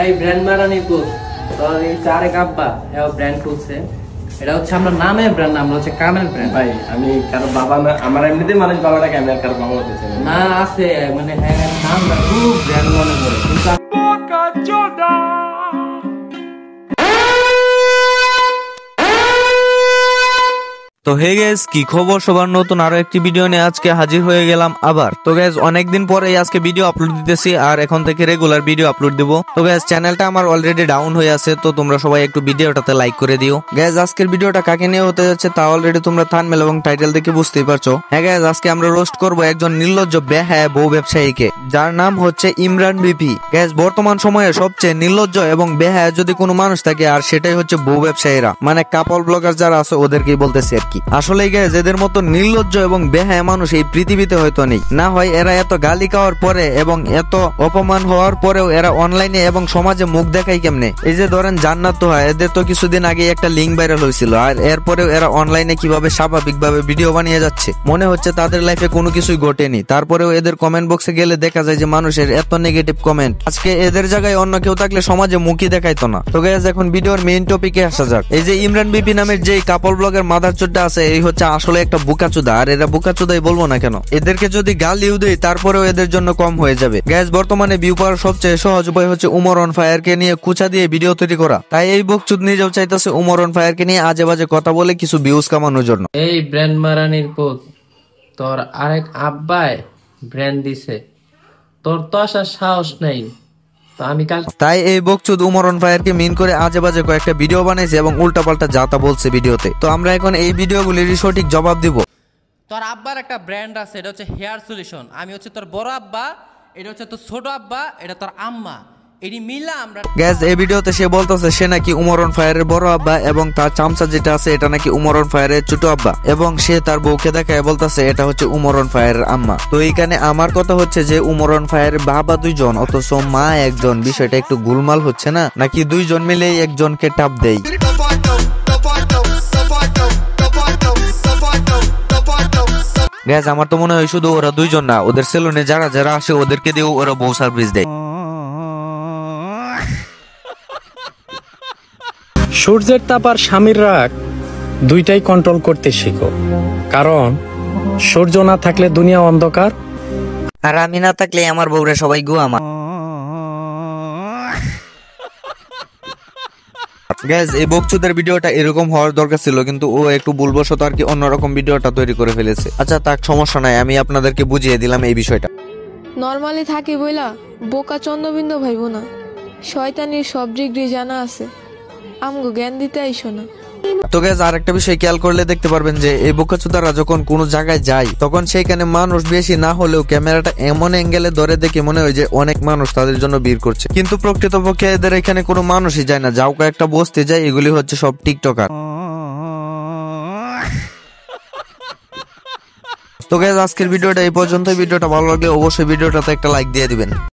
এই ব্র্যান্ড মারানি পুত তোর এই চারে কাব্বা এও ব্র্যান্ড খুলছে। এটা হচ্ছে আমরা নামে ব্র্যান্ড, নাম হচ্ছে কামেল ব্র্যান্ড। ভাই আমি কারো বাবা না, আমার এমনিতে মানুষ বাবাটাকে আমি আর কারো বাবা হতেছে না আছে মানে হ্যাঁ নাম না খুব ব্র্যান্ড মনে করে কিন্তু তো হে গাইস, কি খবর সবার? নতুন আরো একটি ভিডিও নিয়ে আজকে হাজির হয়ে গেলাম আবার। তো গাইস অনেকদিন পরে আজকে ভিডিও আপলোড দিতেছি আর এখন থেকে রেগুলার ভিডিও আপলোড দিব। তো গাইস চ্যানেলটা আমার অলরেডি ডাউন হয়ে আছে, তো তোমরা সবাই একটু ভিডিওটাতে লাইক করে দিও। গাইস আজকের ভিডিওটা কাকে নিয়ে হতে যাচ্ছে তা অলরেডি তোমরা থাম্বনেল এবং টাইটেল দেখে বুঝতেই পারছো। হ্যাঁ গাইস, আজকে আমরা রোস্ট করব একজন নির্লজ্জ বেহায়া বউ ব্যবসায়ীকে, যার নাম হচ্ছে ইমরান বিপি। গাইস বর্তমান সময়ে সবচেয়ে নির্লজ্জ এবং বেহায়া যদি কোনো মানুষ থাকে আর সেটাই হচ্ছে বউ ব্যবসায়ীরা, মানে কাপল ব্লগার যারা আছে ওদেরকেই বলতেছি আর কি। আসলে গাইস এদের মতো নির্লজ্জ এবং বেহায়া মানুষ এই পৃথিবীতে হয়তো নেই। না হয় এরা এত গালি খাওয়ার পরে এবং এত অপমান হওয়ার পরেও এরা অনলাইনে এবং সমাজে মুখ দেখায় কেমনে? এই যে ধরেন জান্নাত তোহা, এদের তো কিছুদিন আগে একটা লিঙ্ক ভাইরাল হয়েছিল, আর এরপরেও এরা অনলাইনে কিভাবে স্বাভাবিকভাবে ভিডিও বানিয়ে যাচ্ছে, মনে হচ্ছে তাদের লাইফে কোনো কিছুই ঘটেনি। তারপরেও এদের কমেন্ট বক্সে গেলে দেখা যায় যে মানুষের এত নেগেটিভ কমেন্ট। আজকে এদের জায়গায় অন্য কেউ থাকলে সমাজে মুখই দেখাইতো না। তো গাইস এখন ভিডিওর মেইন টপিকে আসা যাক। এই যে ইমরান বিপি নামের যে কাপল ব্লগের মাদারচোদটা আছে, এই হচ্ছে আসলে একটা বুকাচুদা। আর এরা বুকাচুদাই বলবো না কেন, এদেরকে যদি গালিও দেই তারপরেও এদের জন্য কম হয়ে যাবে। গাইস বর্তমানে ভিউ পাওয়ার সবচেয়ে সহজ উপায় হচ্ছে উমর অন ফায়ারকে নিয়ে কুচা দিয়ে ভিডিও তৈরি করা। তাই এই বকচুদ নিজেও চাইতেছে উমর অন ফায়ারকে নিয়ে আজে বাজে কথা বলে কিছু ভিউজ কামানোর জন্য। এই ব্র্যান্ড মারানির পুত তোর আরেক আব্বায় ব্র্যান্ড দিছে, তোর তো আসার সাহস নেই। তাই এই বকচুদ উমর অন ফায়ারকে মিন করে আজে বাজে কয়েকটা ভিডিও বানাইছে এবং উল্টাপাল্টা যাতা বলছে ভিডিওতে। তো আমরা এখন এই ভিডিওগুলির সঠিক জবাব দিব। তোর আব্বার একটা ব্র্যান্ড আছে, এটা হচ্ছে হেয়ার সলিউশন। আমি হচ্ছে তোর বড় আব্বা, এটা হচ্ছে তোর ছোট আব্বা, এটা তোর আম্মা। এটি মিলা আমরা গাইস এই ভিডিওতে সে বলতেছে সে নাকি উমর অন ফায়ারের বড় আব্বা এবং তার চামচা যেটা আছে এটা নাকি উমর অন ফায়ারের ছোট আব্বা, এবং সে তার বউকে দেখায় বলতেছে এটা হচ্ছে উমর অন ফায়ারের আম্মা। তো এইখানে আমার কথা হচ্ছে যে উমর অন ফায়ারের বাবা দুইজন অথচ মা একজন, বিষয়টা একটু গোলমাল হচ্ছে না? নাকি দুইজন মিলেই একজনকে টাপ দেয়? গাইস আমার তো মনে হয় শুধু ওরা দুইজন না, ওদের সেলুনে যারা যারা আসে ওদেরকে দিয়েও ওরা বউ সার্ভিস দেয়। সূর্যের তাপ আর স্বামীর রাগ দুইটাই কন্ট্রোল করতে শিখো, কারণ সূর্য না থাকলে দুনিয়া অন্ধকার, আর আমি না থাকলে আমার বউরা সবাই গো আমার। গাইস এই বকচুদের ভিডিওটা এরকম হওয়ার দরকার ছিল, কিন্তু ও একটু ভুলবশত আর কি অন্যরকম ভিডিওটা তৈরি করে ফেলেছে। আচ্ছা তাক সমস্যা নাই, আমি আপনাদেরকে বুঝিয়ে দিলাম এই বিষয়টা। নরমালি থাকি বইলা বোকা চন্দ্রবিন্দু ভাইব না, শয়তানির সব ডিগ্রি জানা আছে, আমগো জ্ঞান দিতে আইসো না। তো গাইস আরেকটা বিষয় খেয়াল করলে দেখতে পারবেন যে এই বোকাচোদারা যখন কোনো জায়গায় যায় তখন সেইখানে মানুষ বেশি না হলেও ক্যামেরাটা এমন অ্যাঙ্গেলে ধরে দেখে মনে হয় যে অনেক মানুষ তাদের জন্য ভিড় করছে, কিন্তু প্রকৃতপক্ষে এদের এখানে কোনো মানুষই যায় না। যাও কয়েকটা বসতে যায়, এগুলি হচ্ছে সব টিকটকার। তো গাইস আজকের ভিডিওটা এই পর্যন্ত। ভিডিওটা ভালো লাগলে অবশ্যই ভিডিওটাতে একটা লাইক দিয়ে দিবেন।